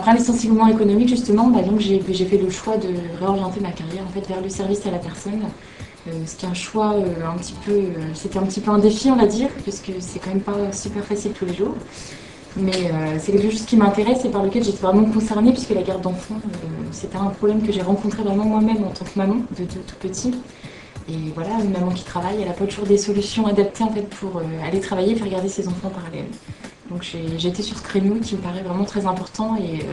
après un licenciement économique, justement, donc j'ai fait le choix de réorienter ma carrière en fait, vers le service à la personne. C'était un choix c'était un petit peu un défi, on va dire, puisque c'est quand même pas super facile tous les jours. Mais c'est quelque chose qui m'intéresse et par lequel j'étais vraiment concernée, puisque la garde d'enfants, c'était un problème que j'ai rencontré vraiment moi-même en tant que maman de tout petit. Et voilà, une maman qui travaille, elle n'a pas toujours des solutions adaptées en fait, pour aller travailler et faire garder ses enfants en parallèle. Donc j'ai été sur ce créneau qui me paraît vraiment très important et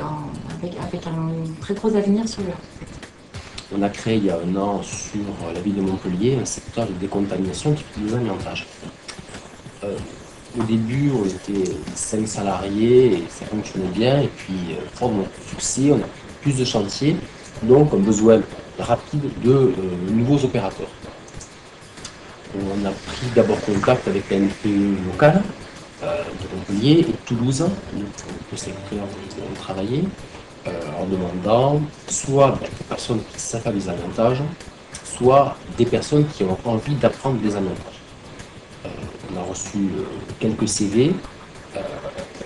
avec un très gros avenir sur le. On a créé il y a un an sur la ville de Montpellier un secteur de décontamination qui fait des amiantages. Au début, on était 5 salariés et ça fonctionnait bien. Et puis, fort de notre succès, on a plus de chantiers, donc un besoin rapide de nouveaux opérateurs. On a pris d'abord contact avec la NPE locale de Montpellier et de Toulouse, le secteur où on travaillait, en demandant soit des personnes qui savent les amiantages, soit des personnes qui ont envie d'apprendre des amiantages. On a reçu quelques CV,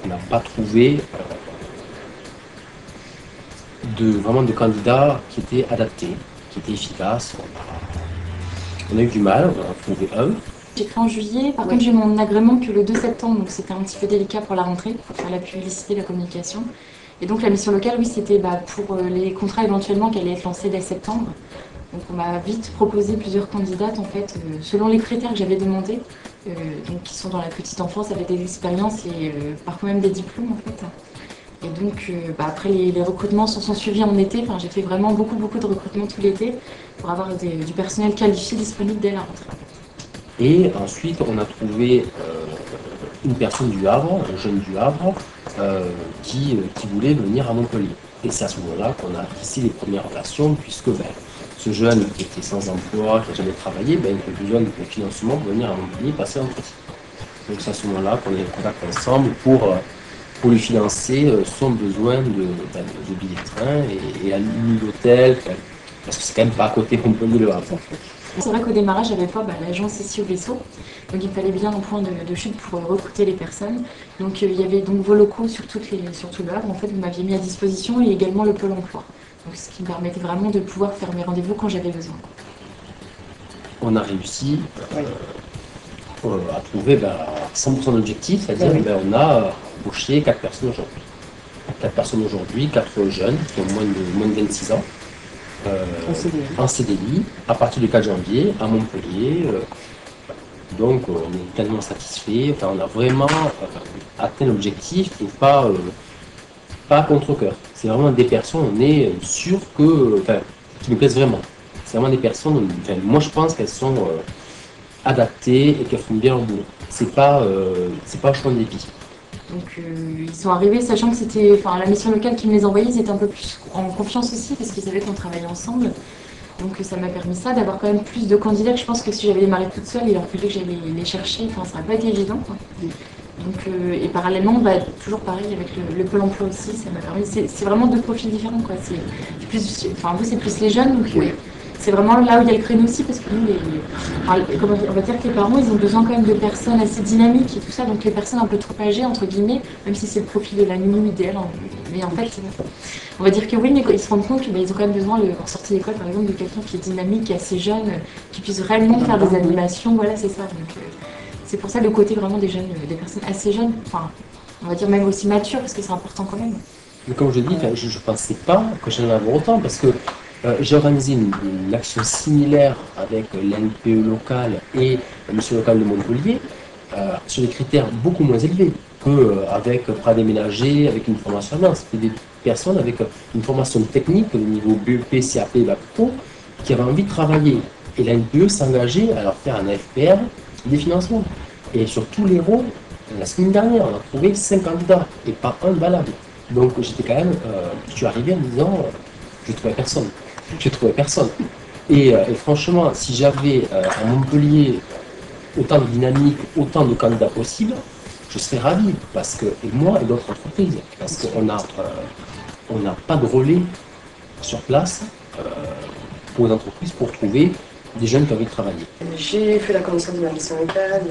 on n'a pas trouvé vraiment de candidats qui étaient adaptés, qui étaient efficaces. On a eu du mal, on en a trouvé un. J'ai créé en juillet, par contre j'ai mon agrément que le 2 septembre, donc c'était un petit peu délicat pour la rentrée, pour faire la publicité, la communication. Et donc la mission locale, oui, c'était pour les contrats éventuellement qui allaient être lancés dès septembre. Donc on m'a vite proposé plusieurs candidates en fait, selon les critères que j'avais demandés, donc qui sont dans la petite enfance avec des expériences et parfois même des diplômes en fait. Et donc après les recrutements se sont suivis en été, enfin, j'ai fait vraiment beaucoup de recrutements tout l'été pour avoir du personnel qualifié disponible dès la rentrée. Et ensuite, on a trouvé une personne du Havre, un jeune du Havre, qui voulait venir à Montpellier. Et c'est à ce moment-là qu'on a tissé les premières relations, puisque ce jeune qui était sans emploi, qui n'a jamais travaillé, il avait besoin de financement pour venir à Montpellier passer l'entretien. Donc c'est à ce moment-là qu'on est en contact ensemble pour lui financer son besoin de billets de train et la nuit d'hôtel, parce que c'est quand même pas à côté Montpellier le Havre. C'est vrai qu'au démarrage, j'avais pas l'agence ici au vaisseau, donc il fallait bien un point de chute pour recruter les personnes. Donc il y avait donc vos locaux sur tout le Havre, en fait, vous m'aviez mis à disposition et également le pôle emploi. Donc ce qui me permettait vraiment de pouvoir faire mes rendez-vous quand j'avais besoin. On a réussi à trouver 100% d'objectifs, c'est-à-dire on a embauché 4 personnes aujourd'hui. 4 personnes aujourd'hui, 4 jeunes qui ont moins de 26 ans. En CDI, à partir du 4 janvier, à Montpellier. Donc on est tellement satisfait. Enfin, on a vraiment atteint l'objectif et pas à contre-cœur. C'est vraiment des personnes, on est sûr qui nous plaisent vraiment. C'est vraiment des personnes, moi je pense qu'elles sont adaptées et qu'elles font bien leur boulot. C'est pas un choix de dépit. Donc ils sont arrivés sachant que c'était, la mission locale qui me les envoyait, ils étaient un peu plus en confiance aussi parce qu'ils savaient qu'on travaillait ensemble. Donc ça m'a permis ça, d'avoir quand même plus de candidats que je pense que si j'avais démarré toute seule, il aurait fallu que j'aille les chercher, ça n'aurait pas été évident. Quoi. Donc, et parallèlement, toujours pareil avec le Pôle emploi aussi, ça m'a permis. C'est vraiment deux profils différents. Quoi. Vous, c'est plus les jeunes, donc c'est vraiment là où il y a le créneau aussi, parce que nous, on va dire que les parents, ils ont besoin quand même de personnes assez dynamiques et tout ça, donc les personnes un peu trop âgées, entre guillemets, même si c'est le profil de la nounou idéal. Mais en fait, on va dire que oui, mais ils se rendent compte qu'ils ont quand même besoin, en sortie d'école, par exemple, de quelqu'un qui est dynamique, qui est assez jeune, qui puisse réellement faire des animations. Voilà, c'est ça. Donc, c'est pour ça le côté vraiment des jeunes, des personnes assez jeunes, on va dire même aussi matures, parce que c'est important quand même. Mais comme je dis, je ne pensais pas que j'en avais autant, parce que j'ai organisé une action similaire avec l'NPE local et la mission locale de Montpellier, sur des critères beaucoup moins élevés qu'avec Prat déménager, avec une formation. Non, c'était des personnes avec une formation technique au niveau BEP, CAP, Bac Pro, qui avaient envie de travailler. Et la NPE s'engageait à leur faire un FPR des financements. Et sur tous les rôles, la semaine dernière, on a trouvé 5 candidats et pas un valable. Donc j'étais quand même, je suis arrivé en me disant, je trouvais personne. Je trouvais personne. Et franchement, si j'avais à Montpellier autant de dynamique, autant de candidats possibles, je serais ravi. Parce que, et moi et d'autres entreprises, parce qu'on n'a pas de relais sur place pour les entreprises pour trouver des jeunes qui ont envie de travailler. J'ai fait la commission de ma mission locale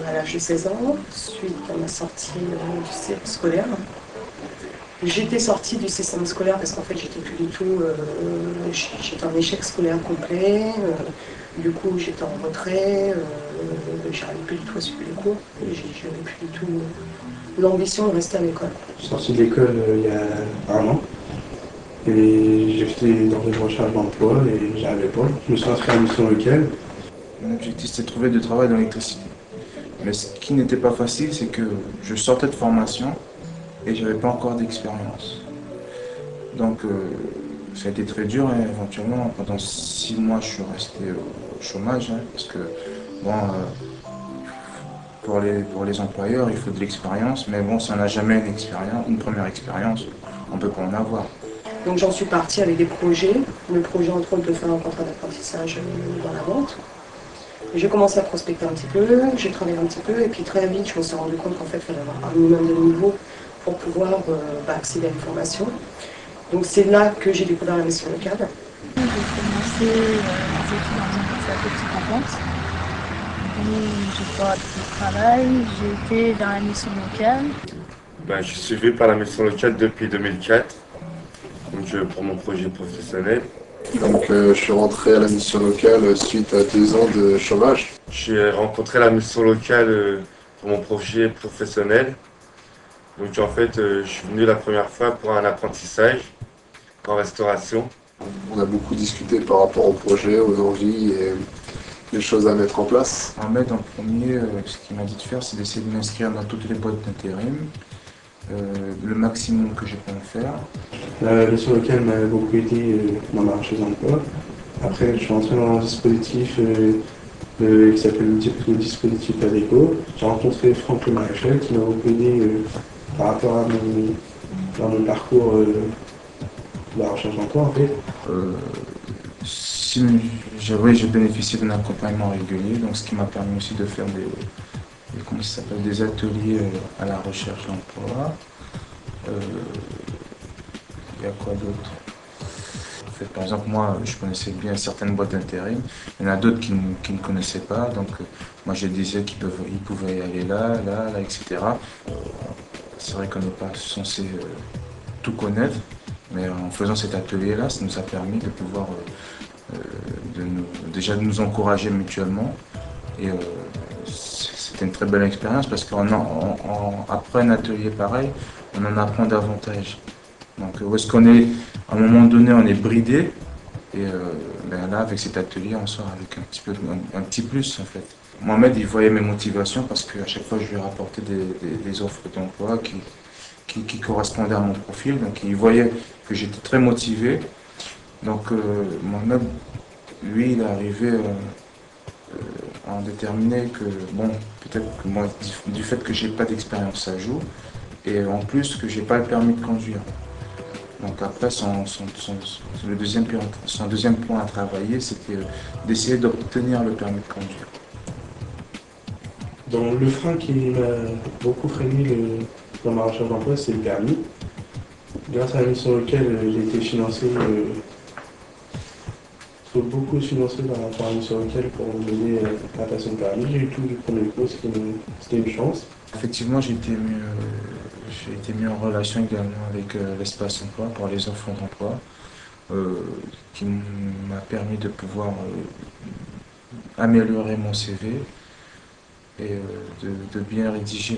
à l'âge de 16 ans, suite à ma sortie du scolaire. J'étais sortie du système scolaire parce qu'en fait j'étais plus du tout, j'étais en échec scolaire complet, du coup j'étais en retrait, j'arrivais plus du tout à suivre les cours, j'avais plus du tout l'ambition de rester à l'école. Je suis sorti de l'école il y a 1 an et j'étais dans une recherche d'emploi et j'arrivais pas. Je me suis inscrit à la mission locale. Mon objectif c'était de trouver du travail dans l'électricité. Mais ce qui n'était pas facile, c'est que je sortais de formation et je n'avais pas encore d'expérience. Donc ça a été très dur et éventuellement pendant 6 mois je suis resté au chômage parce que bon, pour les employeurs il faut de l'expérience, mais bon, si on n'a jamais une première expérience, on ne peut pas en avoir. Donc j'en suis partie avec des projets, le projet entre autres de faire un contrat d'apprentissage dans la vente. J'ai commencé à prospecter un petit peu, j'ai travaillé un petit peu et puis très vite je me suis rendu compte qu'en fait il fallait avoir un minimum de niveau pour pouvoir accéder à une formation. Donc c'est là que j'ai découvert la mission locale. J'ai commencé mes études dans un lycée à Petite Enfance. J'ai pas de travail, j'ai été dans la mission locale. Je suis suivi par la mission locale depuis 2004, donc, pour mon projet professionnel. Donc je suis rentré à la mission locale suite à 2 ans de chômage. J'ai rencontré la mission locale pour mon projet professionnel. Donc en fait, je suis venu la première fois pour un apprentissage en restauration. On a beaucoup discuté par rapport au projet, aux envies et les choses à mettre en place. Ahmed, en premier, ce qu'il m'a dit de faire, c'est d'essayer de m'inscrire dans toutes les boîtes d'intérim, le maximum que j'ai pu en faire. La mission locale m'a beaucoup aidé dans ma recherche d'emploi. Après, je suis entré dans un dispositif qui s'appelle le dispositif ADECO. J'ai rencontré Franck Le Maréchal qui m'a beaucoup aidé par rapport à mon parcours de la recherche d'emploi en fait. J'ai bénéficié d'un accompagnement régulier, donc ce qui m'a permis aussi de faire des ateliers à la recherche d'emploi. Il y a quoi d'autre? En fait, par exemple, moi, je connaissais bien certaines boîtes d'intérim. Il y en a d'autres qui ne connaissaient pas. Donc, moi, je disais qu'ils pouvaient aller là, etc. C'est vrai qu'on n'est pas censé tout connaître, mais en faisant cet atelier-là, ça nous a permis de pouvoir déjà de nous encourager mutuellement. Et c'était une très belle expérience parce qu'après un atelier pareil, on en apprend davantage. Donc où est-ce qu'on est, à un moment donné, on est bridé, et là, avec cet atelier, on sort avec un petit plus en fait. Mohamed, il voyait mes motivations parce qu'à chaque fois, je lui rapportais des offres d'emploi qui correspondaient à mon profil. Donc il voyait que j'étais très motivé. Donc Mohamed, lui, il est arrivé à en déterminer que, bon, peut-être que moi, du fait que j'ai pas d'expérience, ça joue, et en plus que j'ai pas le permis de conduire. Donc après, son deuxième point à travailler, c'était d'essayer d'obtenir le permis de conduire. Donc le frein qui m'a beaucoup freiné dans ma recherche d'emploi, c'est le permis. Grâce à la mission locale, j'ai été financé, beaucoup financé par la mission locale pour me donner la passion de permis. J'ai eu tout du premier coup, c'était une chance. Effectivement, j'ai été mis en relation également avec l'espace emploi pour les offres d'emploi, qui m'a permis de pouvoir améliorer mon CV et de bien rédiger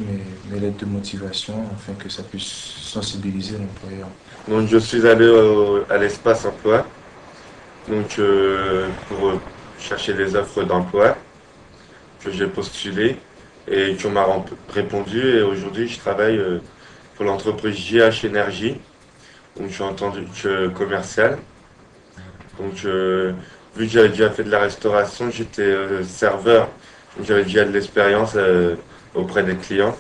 mes lettres de motivation afin que ça puisse sensibiliser l'employeur. Donc je suis allé à l'espace emploi pour chercher des offres d'emploi que j'ai postulées et qu'on m'a répondu. Et aujourd'hui, je travaille pour l'entreprise JH Énergie. Donc je suis en tant que commercial. Donc vu que j'avais déjà fait de la restauration, j'étais serveur. Donc j'avais déjà de l'expérience auprès des clients.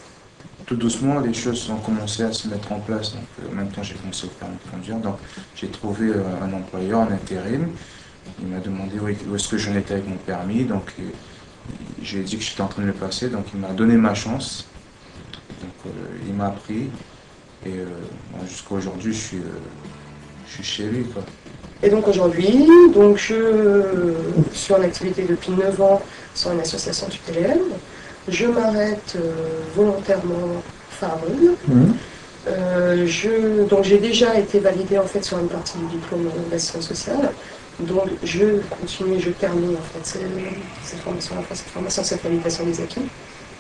Tout doucement, les choses ont commencé à se mettre en place. Donc, en même temps, j'ai commencé le permis de conduire. Donc, j'ai trouvé un employeur en intérim. Il m'a demandé où est-ce que j'en étais avec mon permis. Donc, je lui ai dit que j'étais en train de le passer. Donc, il m'a donné ma chance. Donc, il m'a pris. Et jusqu'à aujourd'hui, je suis chez lui, quoi. Et donc aujourd'hui, je suis en activité depuis 9 ans sur une association tutélaire. Je m'arrête volontairement fin avril. Donc j'ai déjà été validée en fait sur une partie du diplôme d'assistance sociale. Donc je continue, je termine en fait cette formation, cette validation des acquis.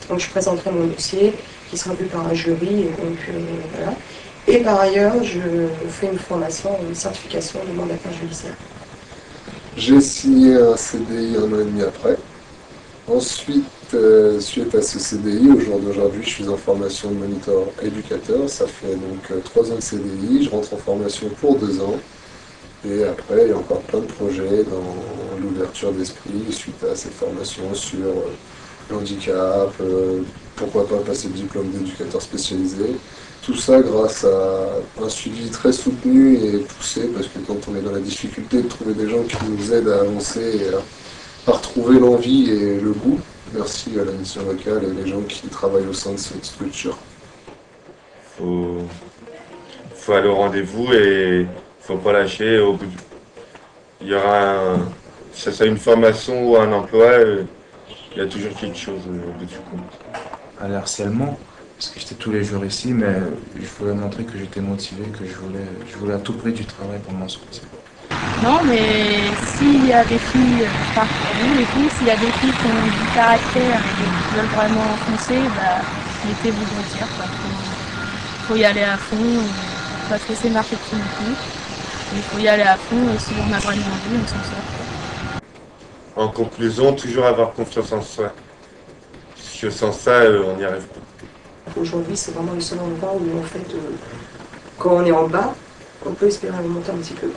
Donc je présenterai mon dossier qui sera vu par un jury et donc voilà. Et par ailleurs, je fais une formation, une certification de mandataire judiciaire. J'ai signé un CDI 1 an et demi après. Ensuite, suite à ce CDI, au jour d'aujourd'hui, je suis en formation de moniteur éducateur. Ça fait donc 3 ans de CDI. Je rentre en formation pour 2 ans. Et après, il y a encore plein de projets dans l'ouverture d'esprit suite à cette formation sur le handicap, pourquoi pas passer le diplôme d'éducateur spécialisé. Tout ça grâce à un suivi très soutenu et poussé, parce que quand on est dans la difficulté de trouver des gens qui nous aident à avancer et à retrouver l'envie et le goût, merci à la mission locale et les gens qui travaillent au sein de cette structure. Faut aller au rendez-vous et faut pas lâcher. Il y aura que ce soit une formation ou un emploi, il y a toujours quelque chose au bout du compte. À l'harcèlement, parce que j'étais tous les jours ici, mais je voulais montrer que j'étais motivé, que je voulais à tout prix du travail pour m'en sortir. Non, mais s'il y a des filles, enfin pour vous les filles, s'il y a des filles qui ont du caractère et qui veulent vraiment foncer, bah, mettez-vous de tir. Faut y aller à fond, pas se laisser marcher dessus non plus. Il faut y aller à fond et si on a vraiment envie, on s'en sort. En conclusion, toujours avoir confiance en soi. Parce que sans ça, on n'y arrive pas. Aujourd'hui, c'est vraiment le seul endroit où en fait, quand on est en bas, on peut espérer remonter un petit peu.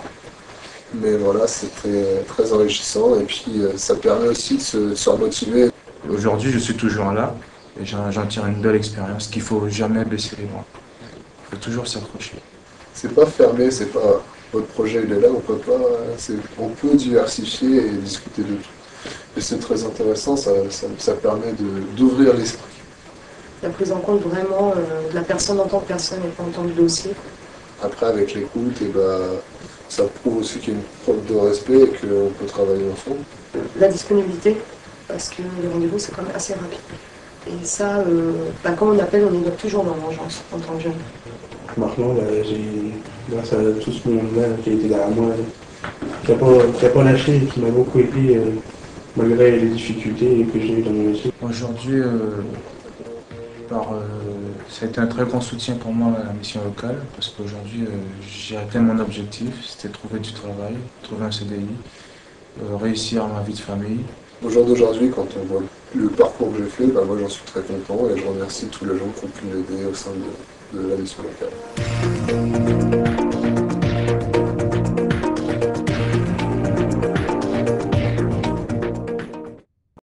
Mais voilà, c'était très enrichissant et puis ça permet aussi de se remotiver. Aujourd'hui, je suis toujours là et j'en tire une belle expérience qu'il ne faut jamais baisser les bras. Il faut toujours s'accrocher. C'est pas fermé, c'est pas votre projet il est là, on peut diversifier et discuter de tout. Et c'est très intéressant, ça permet d'ouvrir l'esprit. La prise en compte vraiment de la personne en tant que personne et pas en tant que dossier. Après, avec l'écoute, ça prouve aussi qu'il y a une preuve de respect et qu'on peut travailler ensemble. La disponibilité, parce que les rendez-vous c'est quand même assez rapide. Et ça, quand on appelle, on est toujours dans l'urgence en tant que jeune. Maintenant, grâce à tout ce monde-là qui a été derrière moi, qui n'a pas lâché et qui m'a beaucoup aidé malgré les difficultés que j'ai eues dans mon métier. Aujourd'hui, ça a été un très grand soutien pour moi à la mission locale, parce qu'aujourd'hui, j'ai atteint mon objectif, c'était trouver du travail, trouver un CDI, réussir ma vie de famille. Au jour d'aujourd'hui, quand on voit le parcours que j'ai fait, moi j'en suis très content et je remercie tous les gens qui ont pu m'aider au sein de la mission locale.